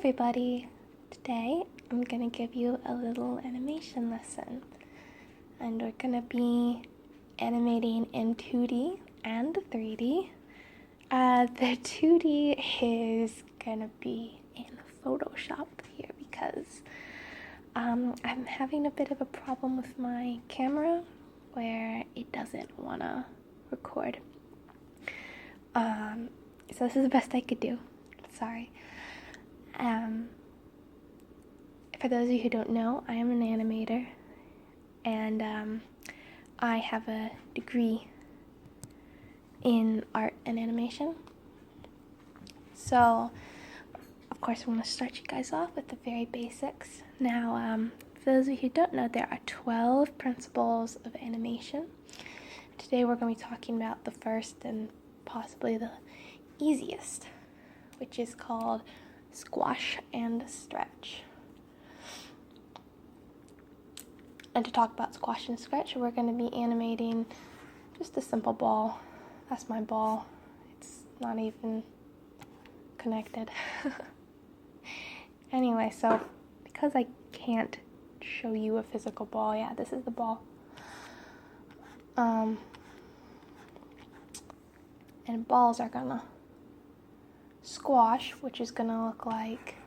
everybody! Today I'm going to give you a little animation lesson, and we're going to be animating in 2D and 3D. The 2D is going to be in Photoshop here because I'm having a bit of a problem with my camera where it doesn't want to record. So this is the best I could do. Sorry. For those of you who don't know, I am an animator, and I have a degree in art and animation. So, of course, I'm going to start you guys off with the very basics. Now, for those of you who don't know, there are 12 principles of animation. Today we're going to be talking about the first and possibly the easiest, which is called squash and stretch. And to talk about squash and stretch, we're going to be animating just a simple ball. That's my ball. It's not even connected. Anyway, so because I can't show you a physical ball, yeah, this is the ball. And balls are gonna squash, which is gonna look like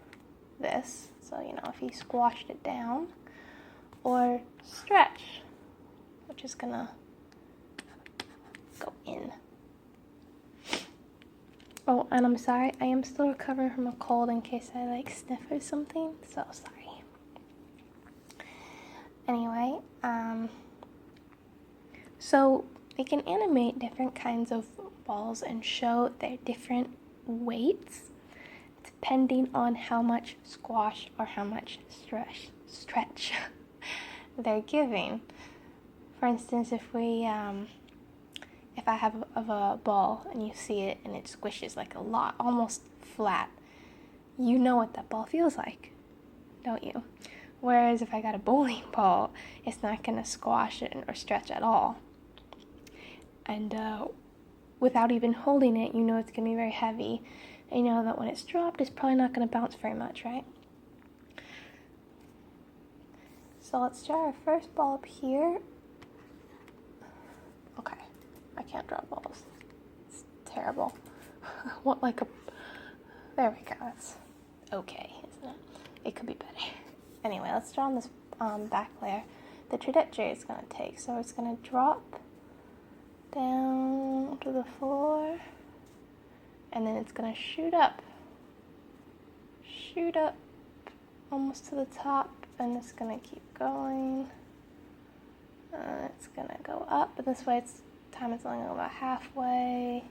this. So, if you squashed it down, or stretch, which is gonna go in. Oh, and I'm sorry, I am still recovering from a cold in case I sniff or something, so sorry. Anyway, so we can animate different kinds of balls and show their different weights depending on how much squash or how much stretch they're giving. For instance, if I have a ball and you see it and it squishes like a lot, almost flat, you know what that ball feels like, don't you? Whereas if I got a bowling ball, it's not going to squash it or stretch at all. And without even holding it, you know it's going to be very heavy. And you know that when it's dropped, it's probably not going to bounce very much, right? So let's try our first ball up here. Okay, I can't draw balls. It's terrible. There we go. That's okay, isn't it? It could be better. Anyway, let's draw on this back layer the trajectory it's going to take. So it's going to drop down to the floor, and then it's going to shoot up almost to the top, and it's going to keep going. It's going to go up, but this way time is only about halfway.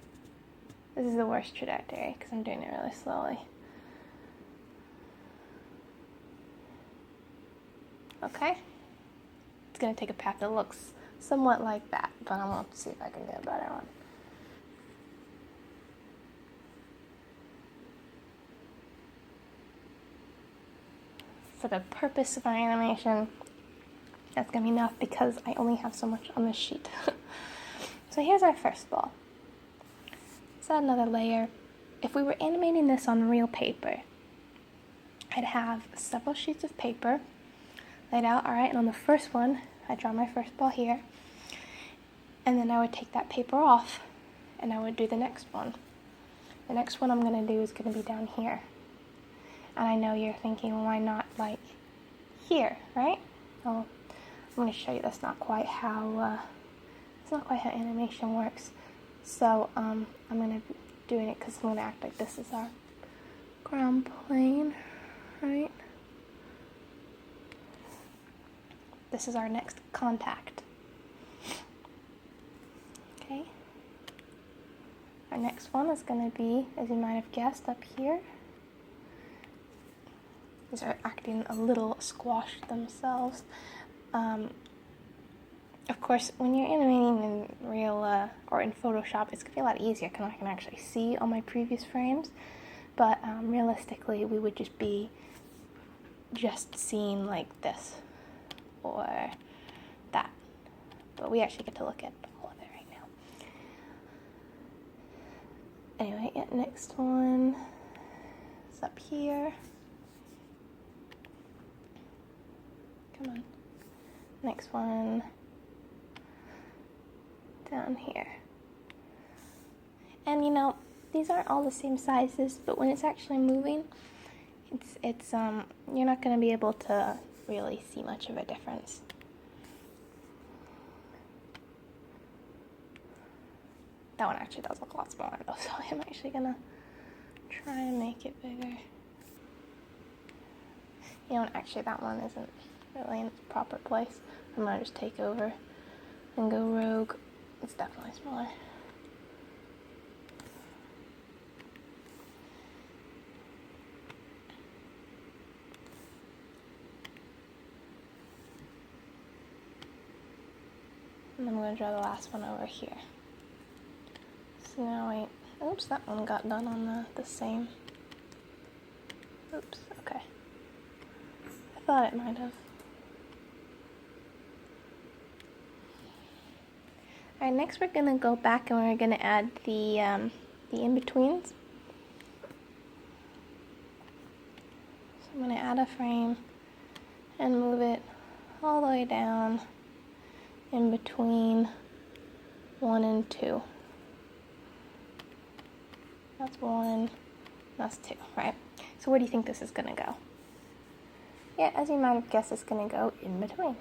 This is the worst trajectory because I'm doing it really slowly. Okay. It's going to take a path that looks somewhat like that, but I'm going to see if I can do a better one. For the purpose of our animation, that's going to be enough because I only have so much on this sheet. So here's our first ball. Let's add another layer. If we were animating this on real paper, I'd have several sheets of paper laid out. Alright, and on the first one, I draw my first ball here. And then I would take that paper off and I would do the next one. The next one I'm going to do is going to be down here. And I know you're thinking, well, why not here, right? Well, I'm going to show you that's not quite how animation works. So I'm going to be doing it because I'm going to act like this is our ground plane, right? This is our next contact. Okay. Our next one is going to be, as you might have guessed, up here. These are acting a little squashed themselves. Of course, when you're animating in real or in Photoshop, it's going to be a lot easier because I can actually see all my previous frames. But realistically, we would just be seeing like this or that. But we actually get to look at all of it right now. Anyway, next one is up here. come on. Next one down here. And you know, these aren't all the same sizes, but when it's actually moving, it's you're not going to be able to really see much of a difference. That one actually does look a lot smaller though, so I'm actually going to try and make it bigger. You know, actually that one isn't really in its proper place. I might just take over and go rogue. It's definitely smaller. And I'm going to draw the last one over here. So now oops, that one got done on the same. Oops, okay. I thought it might have. Alright, next we're going to go back and we're going to add the in-betweens. So I'm going to add a frame and move it all the way down in between 1 and 2. That's 1, that's 2, right? So where do you think this is going to go? Yeah, as you might have guessed, it's going to go in between.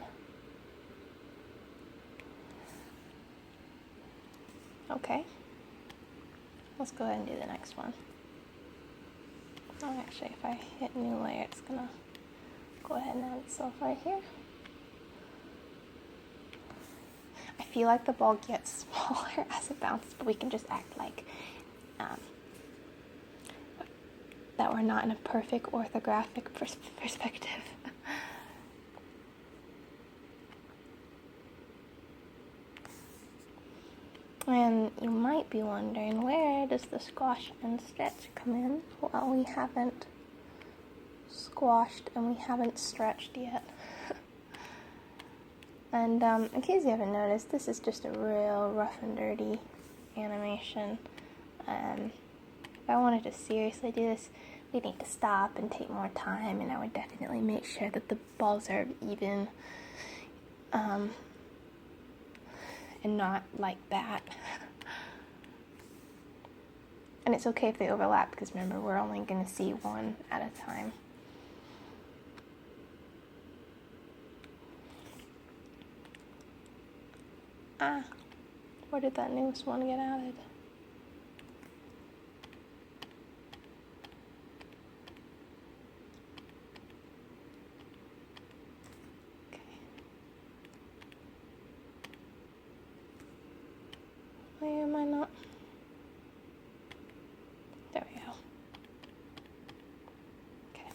Okay. Let's go ahead and do the next one. Oh, actually, if I hit new layer, it's going to go ahead and add itself right here. I feel like the ball gets smaller as it bounces, but we can just act like that we're not in a perfect orthographic perspective. And you might be wondering, where does the squash and stretch come in? Well, we haven't squashed and we haven't stretched yet. And in case you haven't noticed, this is just a real rough and dirty animation. If I wanted to seriously do this, we'd need to stop and take more time, and I would definitely make sure that the balls are even, and not like that. And it's okay if they overlap, because remember, we're only going to see one at a time. Where did that newest one get added? Okay. Why am I not? There we go. Okay.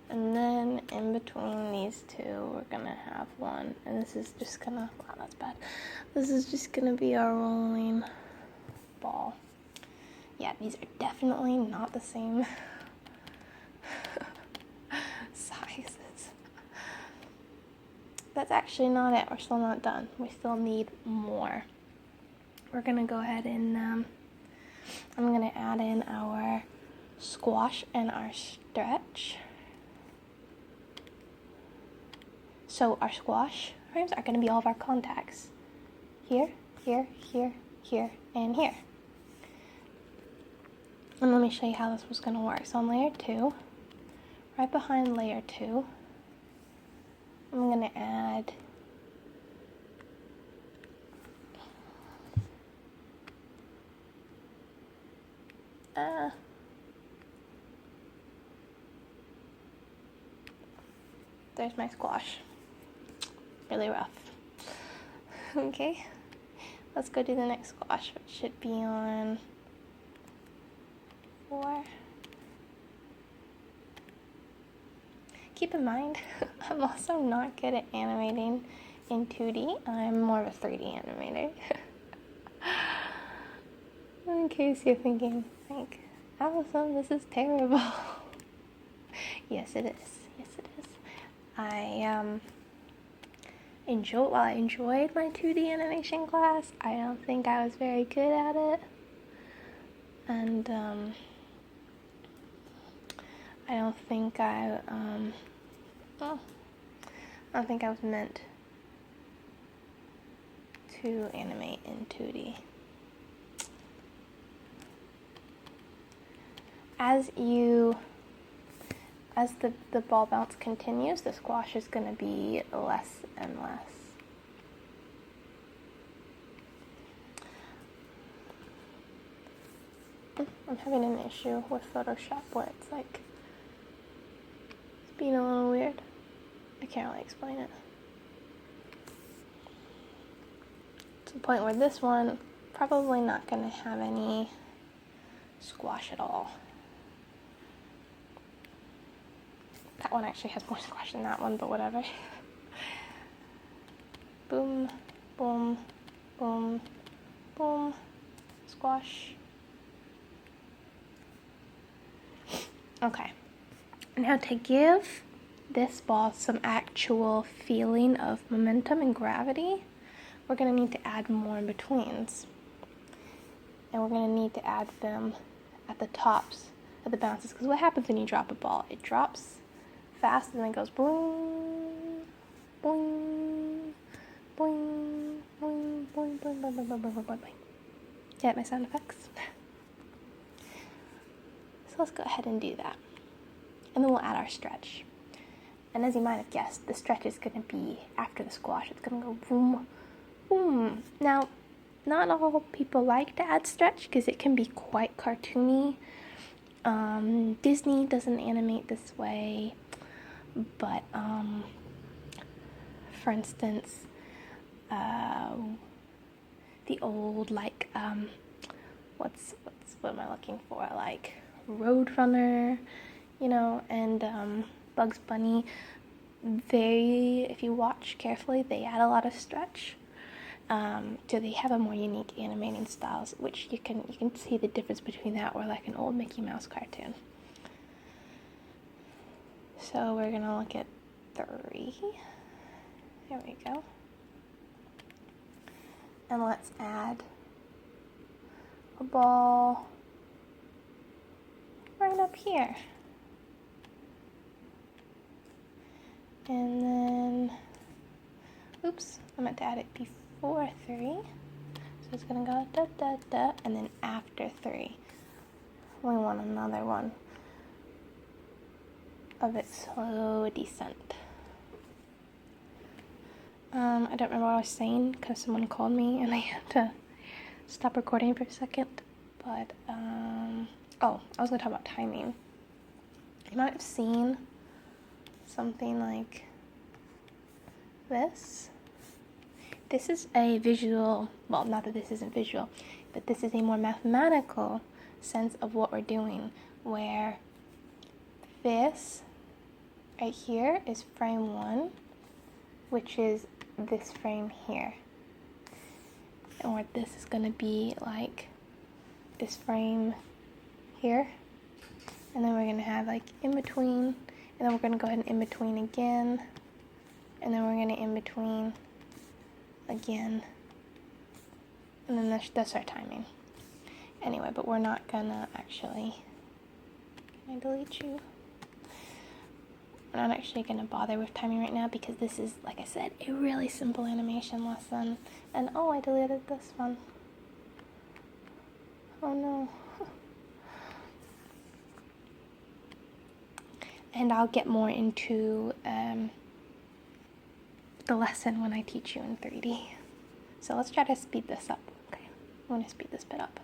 And then in between these two, we're gonna have one, and this is just gonna, wow, that's bad. This is just gonna be our rolling ball. Yeah, these are definitely not the same sizes. That's actually not it. We're still not done. We still need more. We're gonna go ahead and I'm gonna add in our squash and our stretch. So our squash frames are going to be all of our contacts. Here, here, here, here, and here. And let me show you how this was going to work. So on layer 2, right behind layer 2, I'm going to add there's my squash. Really rough. Okay, let's go do the next squash, which should be on 4. Keep in mind, I'm also not good at animating in 2D. I'm more of a 3D animator. In case you're thinking, like, Allison, this is terrible. Yes, it is. Yes, it is. while I enjoyed my 2D animation class, I don't think I was very good at it. And I don't think I was meant to animate in 2D. As the ball bounce continues, the squash is going to be less and less. I'm having an issue with Photoshop where it's like it's being a little weird. I can't really explain it. To the point where this one probably not going to have any squash at all. That one actually has more squash than that one, but whatever. Boom, boom, boom, boom, squash. Okay, now to give this ball some actual feeling of momentum and gravity, we're going to need to add more in-betweens. And we're going to need to add them at the tops of the bounces, because what happens when you drop a ball? It drops fast and then goes boing, boing, boing, boing, boing, boing, boing, boing, boing, boing, boing. Get my sound effects? So let's go ahead and do that. And then we'll add our stretch. And as you might have guessed, the stretch is going to be after the squash. It's going to go boom, boom. Now, not all people like to add stretch because it can be quite cartoony. Disney doesn't animate this way. But, for instance, the old, like, what am I looking for? Like, Roadrunner, you know, and, Bugs Bunny, if you watch carefully, they add a lot of stretch. So they have a more unique animating styles, which you can see the difference between that or like an old Mickey Mouse cartoon. So we're gonna look at 3. There we go. And let's add a ball right up here. And then, oops, I meant to add it before 3. So it's gonna go da da da, and then after 3. We want another one of its slow descent. I don't remember what I was saying because someone called me and I had to stop recording for a second. But, oh, I was going to talk about timing. You might have seen something like this. This is a visual, well, not that this isn't visual, but this is a more mathematical sense of what we're doing, where this right here is frame 1, which is this frame here. And where this is going to be like this frame here. And then we're going to have like in between. And then we're going to go ahead and in between again. And then we're going to in between again. And then that's our timing. Anyway, but we're not going to actually... Can I delete you? We're not actually going to bother with timing right now because this is, like I said, a really simple animation lesson. And oh, I deleted this one. Oh no. And I'll get more into the lesson when I teach you in 3D. So let's try to speed this up. Okay, I'm going to speed this bit up.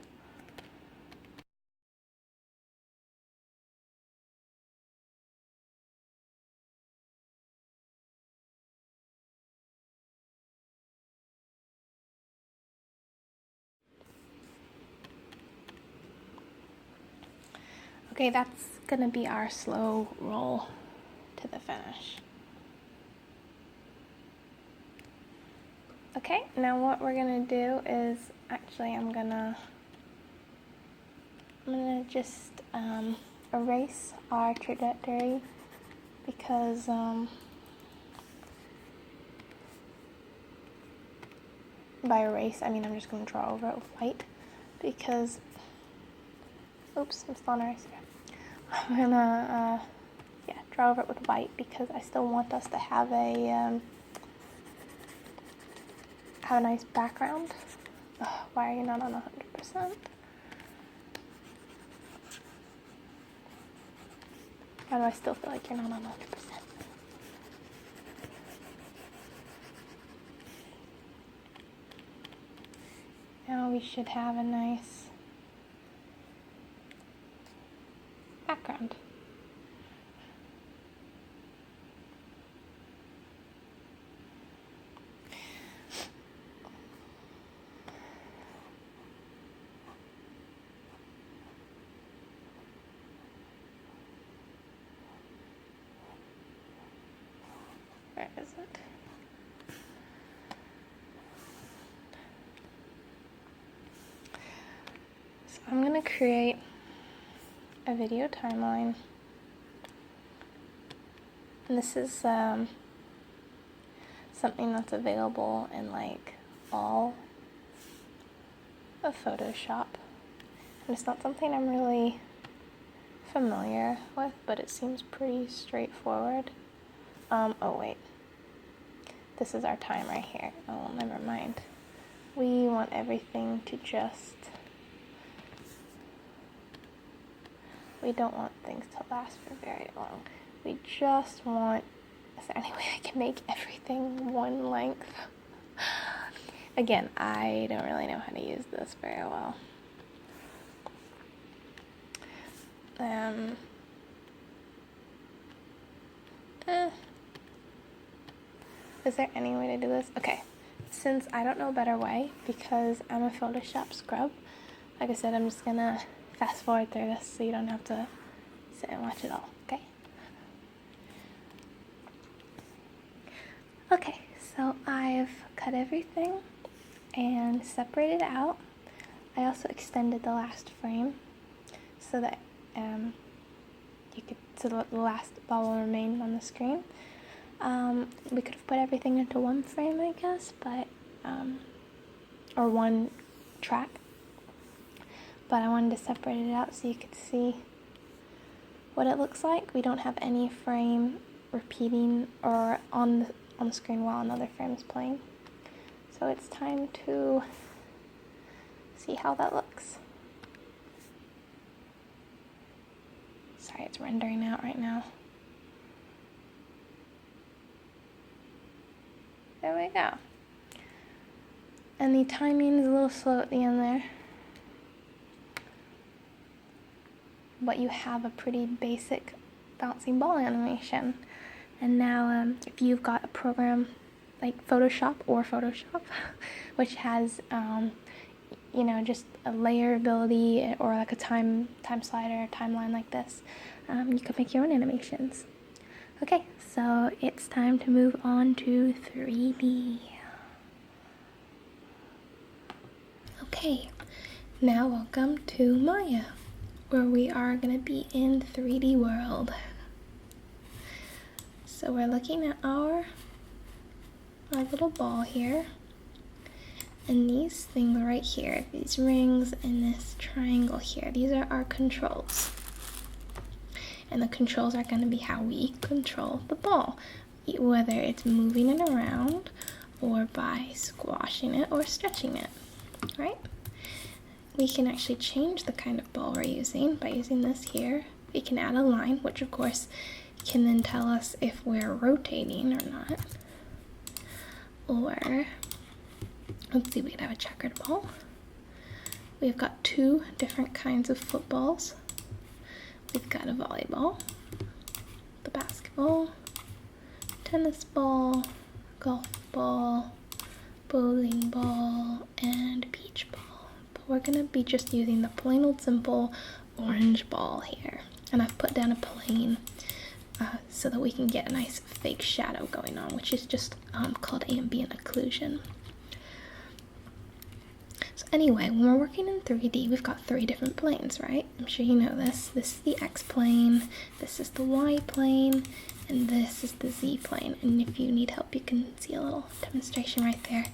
Okay, that's gonna be our slow roll to the finish. Okay, now what we're gonna do is, actually I'm gonna just erase our trajectory because by erase, I mean I'm just going to draw over it with white because, oops, I'm still on erase here. I'm going to, draw over it with white because I still want us to have a nice background. Ugh, why are you not on 100%? Why do I still feel like you're not on 100%? Now we should have a nice background. Where is it? So I'm going to create a video timeline. And this is something that's available in like all of Photoshop. And it's not something I'm really familiar with, but it seems pretty straightforward. Oh wait, this is our time right here. Oh, never mind. We want everything to just, we don't want things to last for very long. We just want, is there any way I can make everything one length? Again, I don't really know how to use this very well. Is there any way to do this? Okay, since I don't know a better way, because I'm a Photoshop scrub, like I said, I'm just gonna fast forward through this so you don't have to sit and watch it all, okay? Okay, so I've cut everything and separated out. I also extended the last frame so that so the last ball will remain on the screen. We could have put everything into one frame, I guess, but or one track, but I wanted to separate it out so you could see what it looks like. We don't have any frame repeating or on the screen while another frame is playing. So it's time to see how that looks. Sorry, it's rendering out right now. There we go. And the timing is a little slow at the end there. But you have a pretty basic bouncing ball animation. And now if you've got a program like Photoshop, which has just a layer ability or like a time slider, timeline like this, you can make your own animations. Okay, so it's time to move on to 3D. Okay, now welcome to Maya, where we are going to be in 3D world. So we're looking at our little ball here, and these things right here, these rings and this triangle here, these are our controls. And the controls are going to be how we control the ball, whether it's moving it around or by squashing it or stretching it, right? We can actually change the kind of ball we're using by using this here. We can add a line, which of course can then tell us if we're rotating or not. Or, let's see, we could have a checkered ball. We've got two different kinds of footballs. We've got a volleyball, the basketball, tennis ball, golf ball, bowling ball, and beach ball. But we're going to be just using the plain old simple orange ball here. And I've put down a plane so that we can get a nice fake shadow going on, which is just called ambient occlusion. So anyway, when we're working in 3D, we've got 3 different planes, right? I'm sure you know this. This is the X plane, this is the Y plane, and this is the Z plane. And if you need help, you can see a little demonstration right there.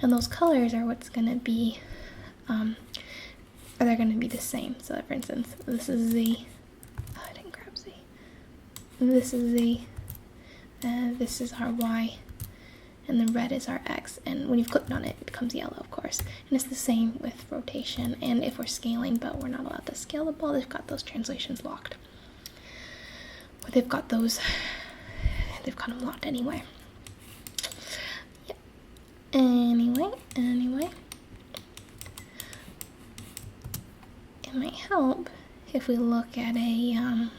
And those colors are what's going to be, they're going to be the same. So for instance, this is Z. Oh, I didn't grab Z. This is Z. This is our Y. And the red is our X. And when you've clicked on it, it becomes yellow, of course. And it's the same with rotation and if we're scaling, but we're not allowed to scale the ball. They've got those translations locked. Or they've got them locked anyway. Yep. Anyway. It might help if we look at an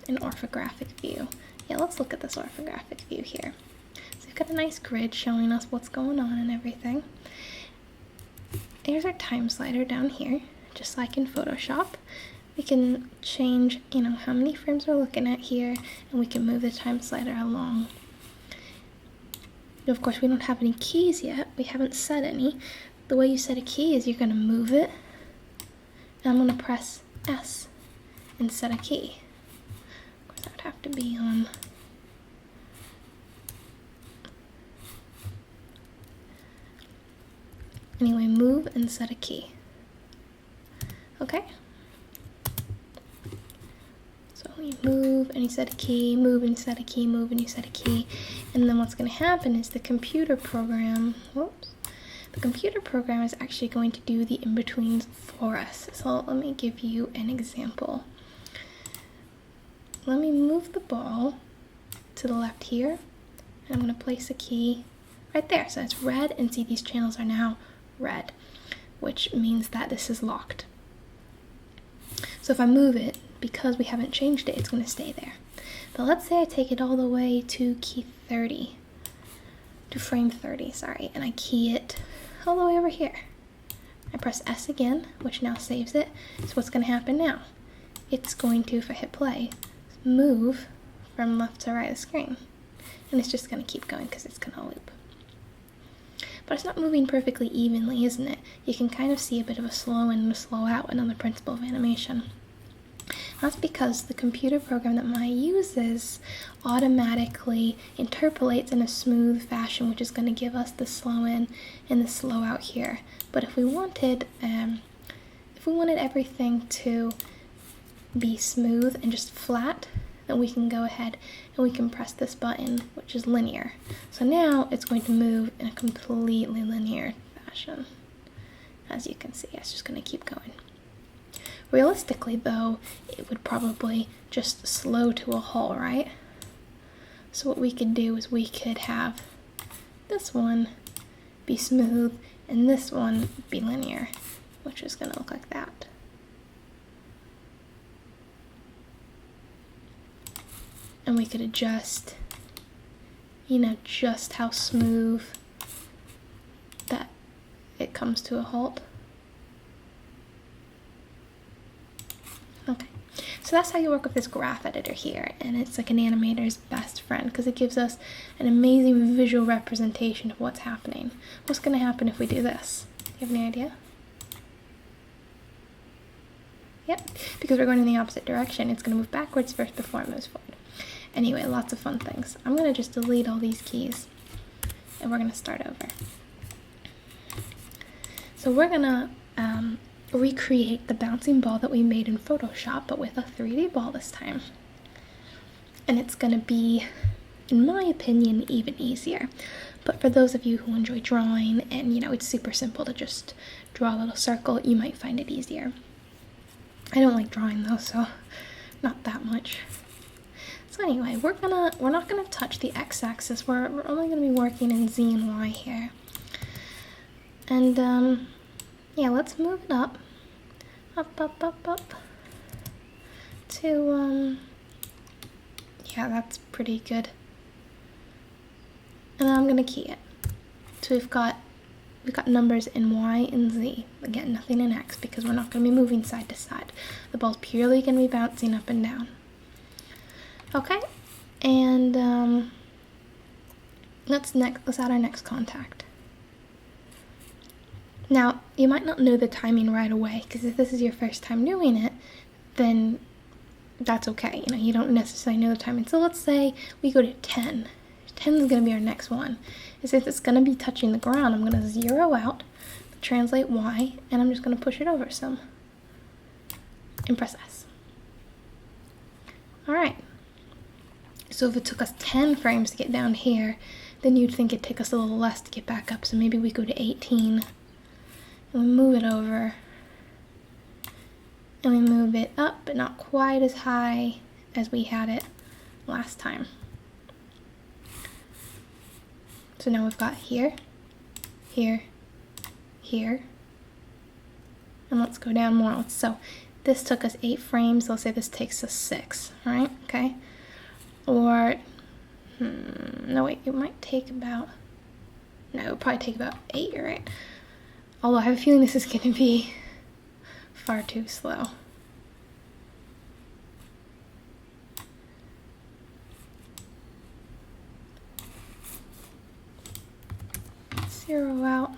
orthographic view. Yeah, let's look at this orthographic view here. So we've got a nice grid showing us what's going on and everything. Here's our time slider down here, just like in Photoshop. We can change, how many frames we're looking at here, and we can move the time slider along. Of course, we don't have any keys yet. We haven't set any. The way you set a key is you're going to move it, and I'm going to press S and set a key. Of course, that would have to be on. Anyway, move and set a key. Okay? So you move and you set a key, move and you set a key, move and you set a key. And then what's going to happen is the computer program, the computer program is actually going to do the in-betweens for us. So let me give you an example. Let me move the ball to the left here, and I'm going to place a key right there. So it's red, and see these channels are now red, which means that this is locked. So if I move it, because we haven't changed it, it's going to stay there. But let's say I take it all the way to frame 30, sorry, and I key it all the way over here. I press S again, which now saves it. So what's going to happen now? It's going to, if I hit play, move from left to right of the screen. And it's just going to keep going because it's going to loop. But it's not moving perfectly evenly, isn't it? You can kind of see a bit of a slow in and a slow out in the principle of animation. That's because the computer program that Maya uses automatically interpolates in a smooth fashion, which is going to give us the slow in and the slow out here. But if we wanted everything to be smooth and just flat, then we can go ahead and we can press this button, which is linear. So now it's going to move in a completely linear fashion. As you can see, it's just going to keep going. Realistically, though, it would probably just slow to a halt, right? So what we could do is we could have this one be smooth and this one be linear, which is going to look like that. And we could adjust, just how smooth that it comes to a halt. Okay, so that's how you work with this graph editor here, and it's like an animator's best friend because it gives us an amazing visual representation of what's happening. What's going to happen if we do this? Do you have any idea? Yep, because we're going in the opposite direction. It's going to move backwards first before it moves forward. Anyway, lots of fun things. I'm going to just delete all these keys, and we're going to start over. So we're going to recreate the bouncing ball that we made in Photoshop, but with a 3D ball this time. And it's going to be, in my opinion, even easier. But for those of you who enjoy drawing, and it's super simple to just draw a little circle, you might find it easier. I don't like drawing though, so not that much. So anyway, we're not gonna touch the x-axis. We're only gonna be working in Z and Y here. And yeah, let's move it up to yeah, that's pretty good. And then I'm gonna key it. So we've got numbers in Y and Z. Again, nothing in X because we're not gonna be moving side to side. The ball's purely gonna be bouncing up and down. Okay, and let's add our next contact. Now, you might not know the timing right away, because if this is your first time doing it, then that's okay. You know, you don't necessarily know the timing. So let's say we go to 10. 10 is going to be our next one. Is if it's going to be touching the ground, I'm going to 0 out, translate Y, and I'm just going to push it over some. And press S. Alright. So if it took us 10 frames to get down here, then you'd think it'd take us a little less to get back up. So maybe we go to 18. And we move it over. And we move it up, but not quite as high as we had it last time. So now we've got here, here, here. And let's go down more. So this took us 8 frames. Let's say this takes us 6, right? Okay. Or, no wait, it might take about, no, it'll probably take about 8, right? Although I have a feeling this is going to be far too slow. Zero out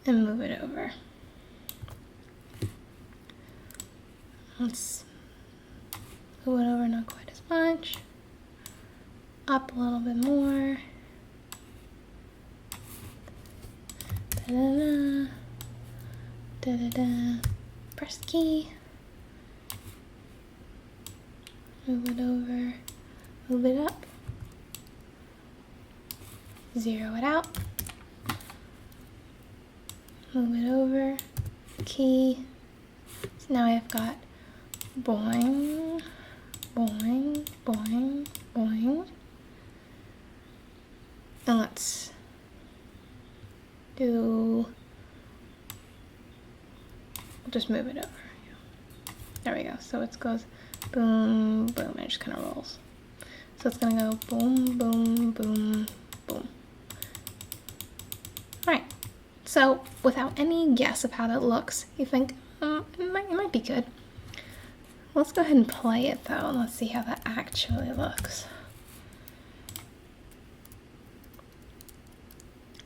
and move it over. Let's move it over, not quite as much. Up a little bit more. Da-da-da. Da-da-da. Press the key. Move it over. Move it up. 0 it out. Move it over. Key. So now I've got boing, boing, boing, boing. And let's do, we'll just move it over. There we go. So it goes boom, boom, and it just kind of rolls. So it's going to go boom, boom, boom, boom. Alright, so without any guess of how that looks, you think, it might be good. Let's go ahead and play it though, and let's see how that actually looks.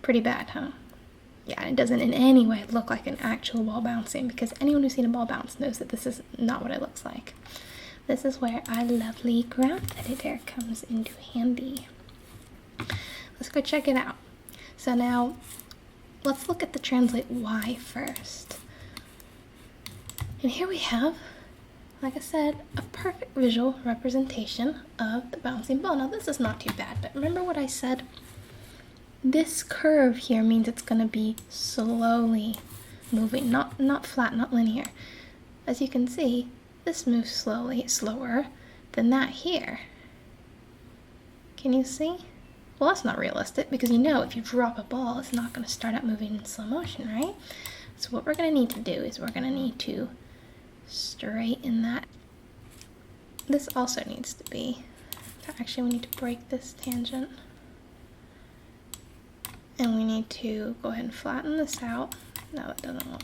Pretty bad, huh? Yeah, it doesn't in any way look like an actual ball bouncing, because anyone who's seen a ball bounce knows that this is not what it looks like. This is where our lovely graph editor comes into handy. Let's go check it out. So now, let's look at the translate Y first. And here we have, like I said, a perfect visual representation of the bouncing ball. Now this is not too bad, but remember what I said? This curve here means it's going to be slowly moving, not flat, not linear. As you can see, this moves slowly, slower than that here. Can you see? Well, that's not realistic, because you know if you drop a ball, it's not going to start out moving in slow motion, right? So what we're going to need to do is we're going to need to straighten that. This also needs to be, actually we need to break this tangent. And we need to go ahead and flatten this out. No, it doesn't look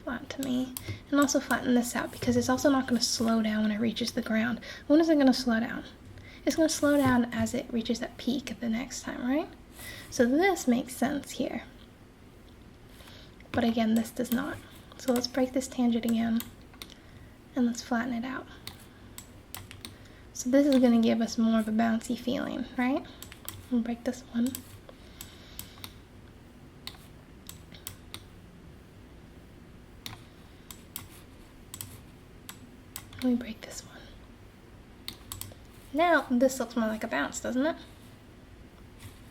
flat to me. And also flatten this out, because it's also not going to slow down when it reaches the ground. When is it going to slow down? It's going to slow down as it reaches that peak at the next time, right? So this makes sense here. But again, this does not. So let's break this tangent again, and let's flatten it out. So this is going to give us more of a bouncy feeling, right? We'll break this one. Let me break this one. Now, this looks more like a bounce, doesn't it?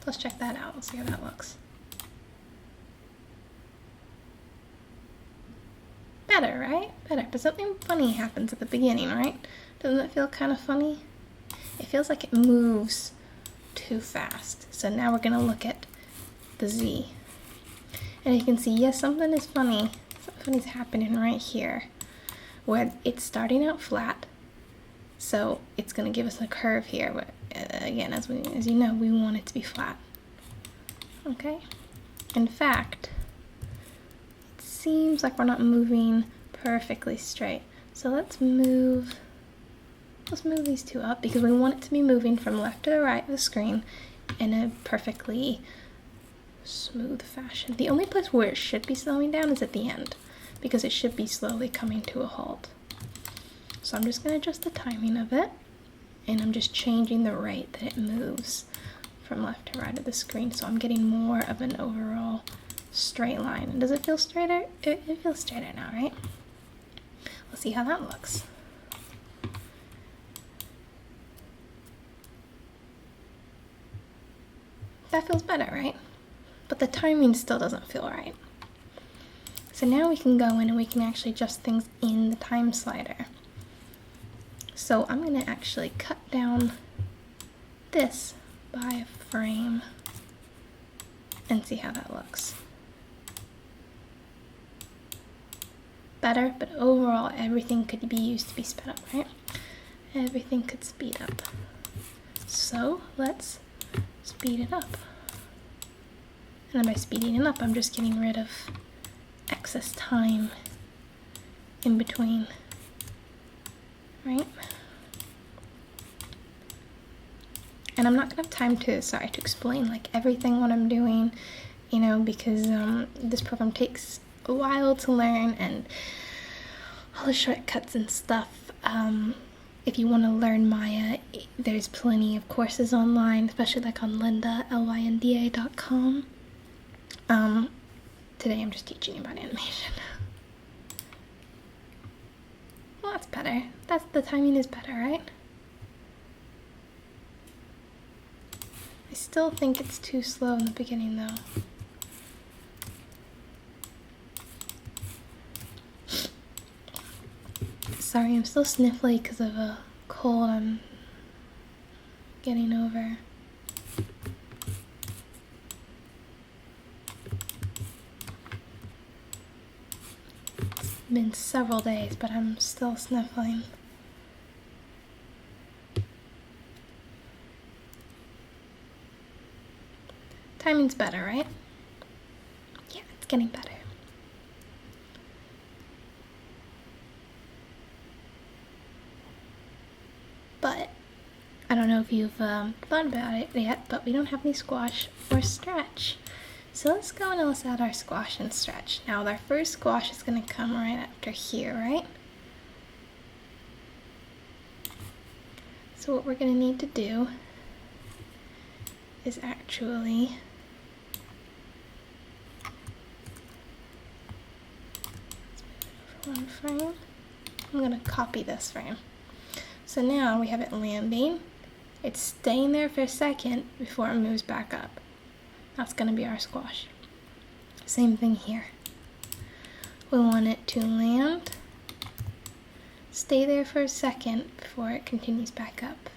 Let's check that out. Let's see how that looks. Better, right? Better. But something funny happens at the beginning, right? Doesn't it feel kind of funny? It feels like it moves too fast. So now we're going to look at the Z. And you can see, yes, something is funny. Something funny's happening right here, where it's starting out flat. So it's going to give us a curve here, but again, as you know, we want it to be flat. Okay? In fact, it seems like we're not moving perfectly straight. So let's move these two up, because we want it to be moving from left to the right of the screen in a perfectly smooth fashion. The only place where it should be slowing down is at the end, because it should be slowly coming to a halt. So I'm just going to adjust the timing of it, and I'm just changing the rate that it moves from left to right of the screen, so I'm getting more of an overall straight line. And does it feel straighter? It feels straighter now, right? Let's see how that looks. That feels better, right? But the timing still doesn't feel right. So now we can go in and we can actually adjust things in the time slider. So I'm going to actually cut down this by a frame and see how that looks. Better, but overall everything could be used to be sped up, right? Everything could speed up. So let's speed it up. And then by speeding it up, I'm just getting rid of excess time in between, right? And I'm not gonna have time to, to explain like everything what I'm doing, you know, because this program takes a while to learn and all the shortcuts and stuff. If you want to learn Maya, there's plenty of courses online, especially like on lynda.com. Today I'm just teaching you about animation. Well, that's better. The timing is better, right? I still think it's too slow in the beginning though. Sorry, I'm still sniffly because of a cold I'm getting over. It's been several days, but I'm still sniffling. Timing's better, right? Yeah, it's getting better. But I don't know if you've thought about it yet, but we don't have any squash or stretch. So let's go and let's add our squash and stretch. Now our first squash is going to come right after here, right? So what we're going to need to do is actually one frame. I'm going to copy this frame. So now we have it landing. It's staying there for a second before it moves back up. That's going to be our squash. Same thing here. We want it to land, stay there for a second before it continues back up.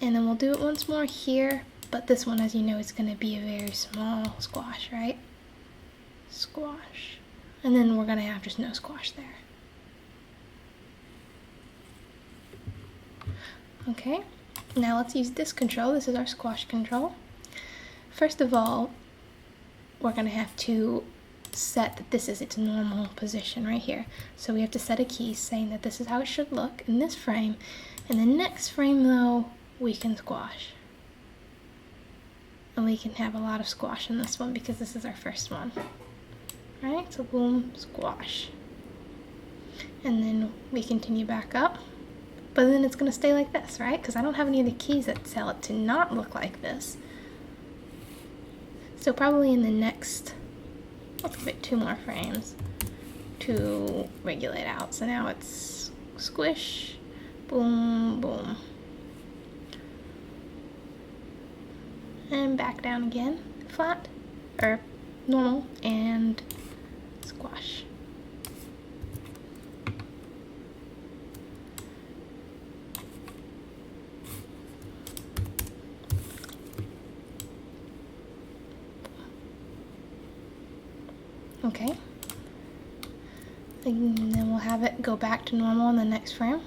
And then we'll do it once more here, but this one, as you know, is going to be a very small squash, right? Squash. And then we're going to have just no squash there. Okay, now let's use this control. This is our squash control. First of all, we're going to have to set that this is its normal position right here. So we have to set a key saying that this is how it should look in this frame. In the next frame though, we can squash. And we can have a lot of squash in this one because this is our first one. Right, so boom, squash. And then we continue back up. But then it's going to stay like this, right? Because I don't have any of the keys that tell it to not look like this. So probably in the next, let's give it 2 more frames to regulate out. So now it's squish, boom, boom. And back down again, flat, or normal, and squash. Okay, and then we'll have it go back to normal in the next frame.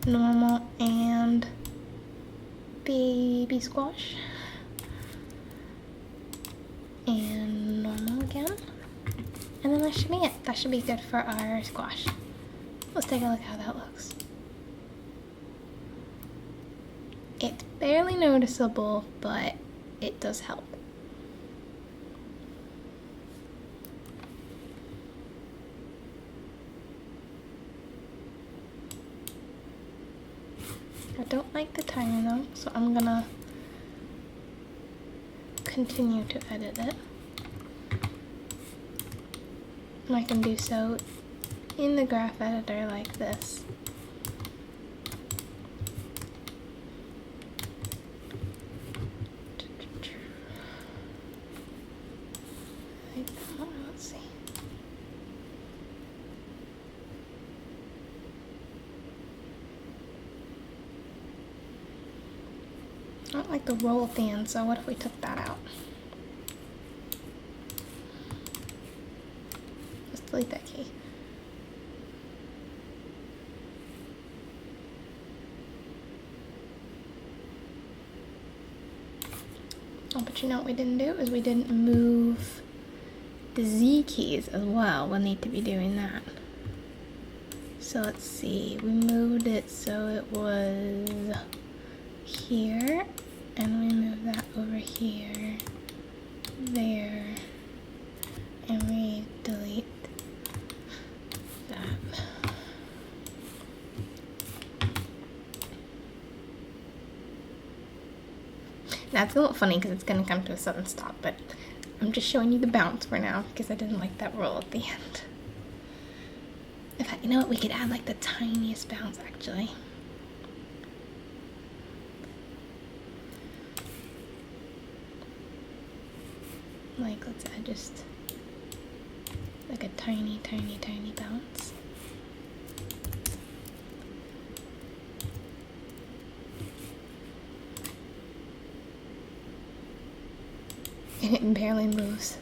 Normal and baby squash. And normal again. And then that should be it. That should be good for our squash. Let's take a look how that looks. It's barely noticeable, but it does help. I don't like the timing though, so I'm gonna continue to edit it. And I can do so in the graph editor like this. Let's see. I don't like the roll at the end, so what if we took that out? Just delete that key. Oh, but you know what we didn't do is we didn't move the Z keys as well. We'll need to be doing that. So let's see, we moved it so it was here, and we move that over here, there, and we delete that. Now it's a little funny because it's going to come to a sudden stop, but I'm just showing you the bounce for now because I didn't like that roll at the end. In fact, you know what? We could add like the tiniest bounce actually. Like, let's add just like a tiny, tiny, tiny bounce. And it barely moves.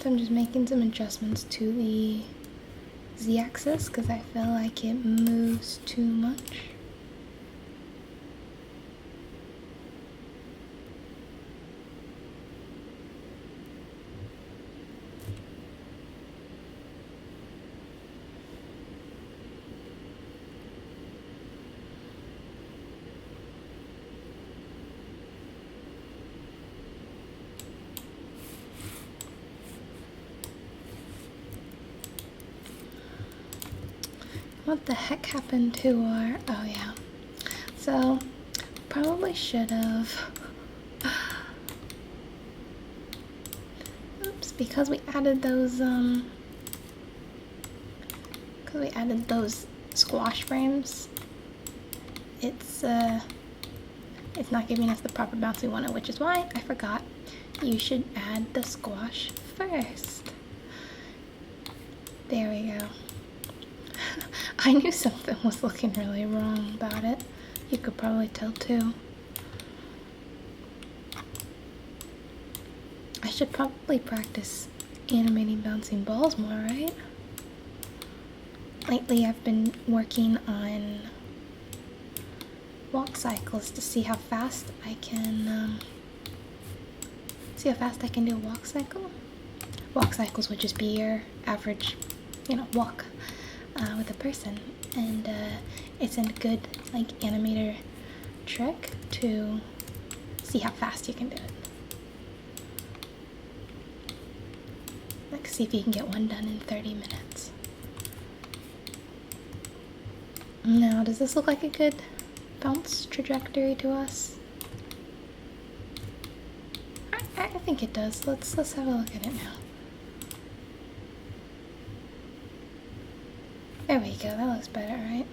So I'm just making some adjustments to the Z-axis because I feel like it moves too much. What the heck happened to our, oh yeah. So, probably should have, oops, because we added those, squash frames, it's not giving us the proper bounce we wanted, which is why I forgot you should add the squash first. There we go. I knew something was looking really wrong about it. You could probably tell too. I should probably practice animating bouncing balls more, right? Lately I've been working on walk cycles to see how fast I can do a walk cycle. Walk cycles would just be your average, walk with a person, and it's a good animator trick to see how fast you can do it. See if you can get one done in 30 minutes. Now, does this look like a good bounce trajectory to us? I think it does. Let's have a look at it now. There we go, that looks better, right?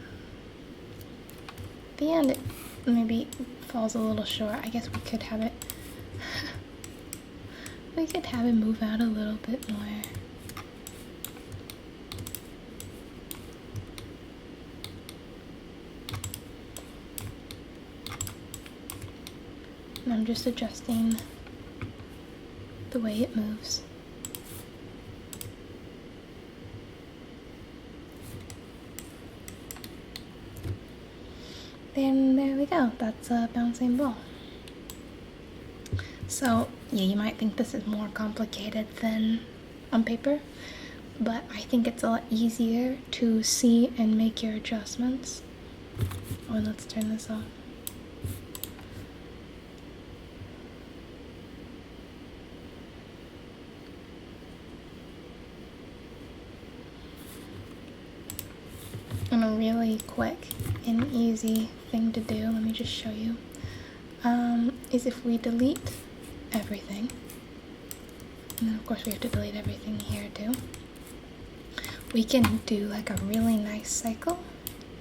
At the end, it maybe falls a little short. I guess we could have it move out a little bit more. I'm just adjusting the way it moves. Then there we go, that's a bouncing ball. So yeah, you might think this is more complicated than on paper, but I think it's a lot easier to see and make your adjustments. Oh, and let's turn this off. And a really quick and easy thing to do, let me just show you, is if we delete everything, and then of course we have to delete everything here too, we can do like a really nice cycle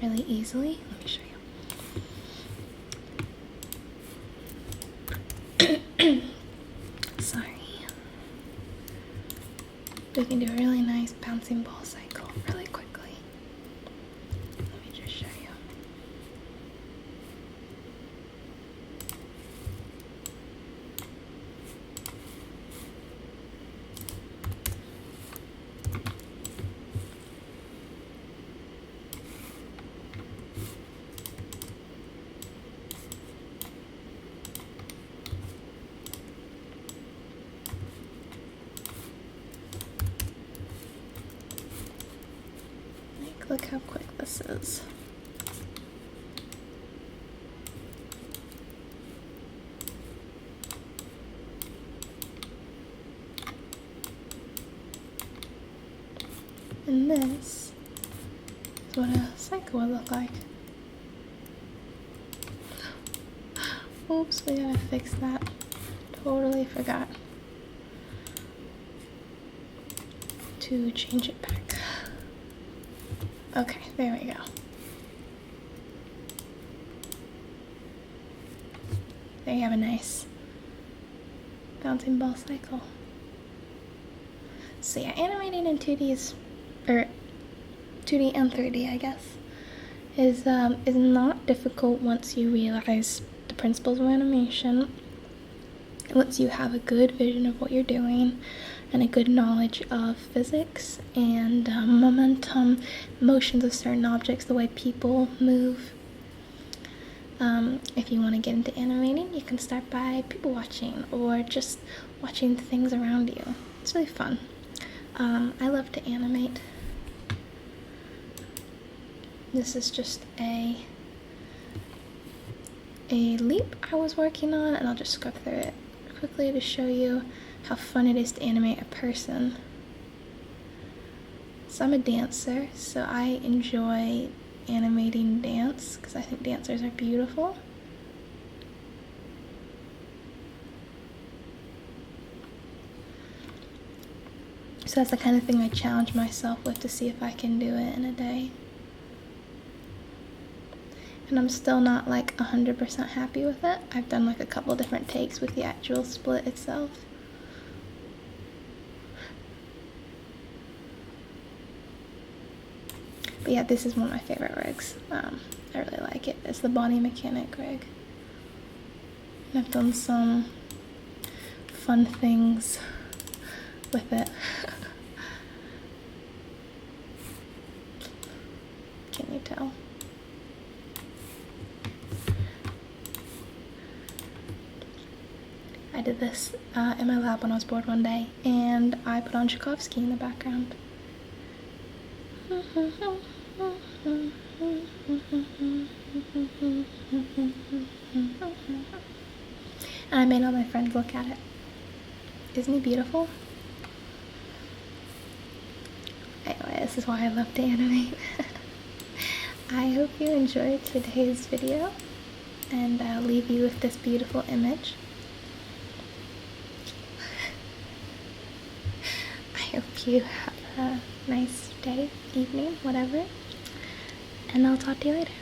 really easily. Let me show you. Sorry. We can do a really nice bouncing ball cycle really quickly. Let me just show you. Look how quick this is. And this is what a cycle would look like. Oops, we gotta fix that. Totally forgot to change it back. Okay, there we go. There you have a nice bouncing ball cycle. So yeah, animating in 2D is, or 2D and 3D, I guess, is not difficult once you realize the principles of animation. Once you have a good vision of what you're doing and a good knowledge of physics and momentum, motions of certain objects, the way people move. If you want to get into animating, you can start by people watching or just watching things around you. It's really fun. I love to animate. This is just a leap I was working on, and I'll just scrub through it quickly to show you how fun it is to animate a person. So I'm a dancer, so I enjoy animating dance because I think dancers are beautiful. So that's the kind of thing I challenge myself with to see if I can do it in a day. And I'm still not like 100% happy with it. I've done like a couple different takes with the actual split itself. But yeah, this is one of my favorite rigs. I really like it. It's the body mechanic rig. And I've done some fun things with it. Can you tell? I did this in my lab when I was bored one day, and I put on Tchaikovsky in the background. And I made all my friends look at it. Isn't he beautiful? Anyway, this is why I love to animate. I hope you enjoyed today's video, and I'll leave you with this beautiful image. I hope you have a nice day, evening, whatever, and I'll talk to you later.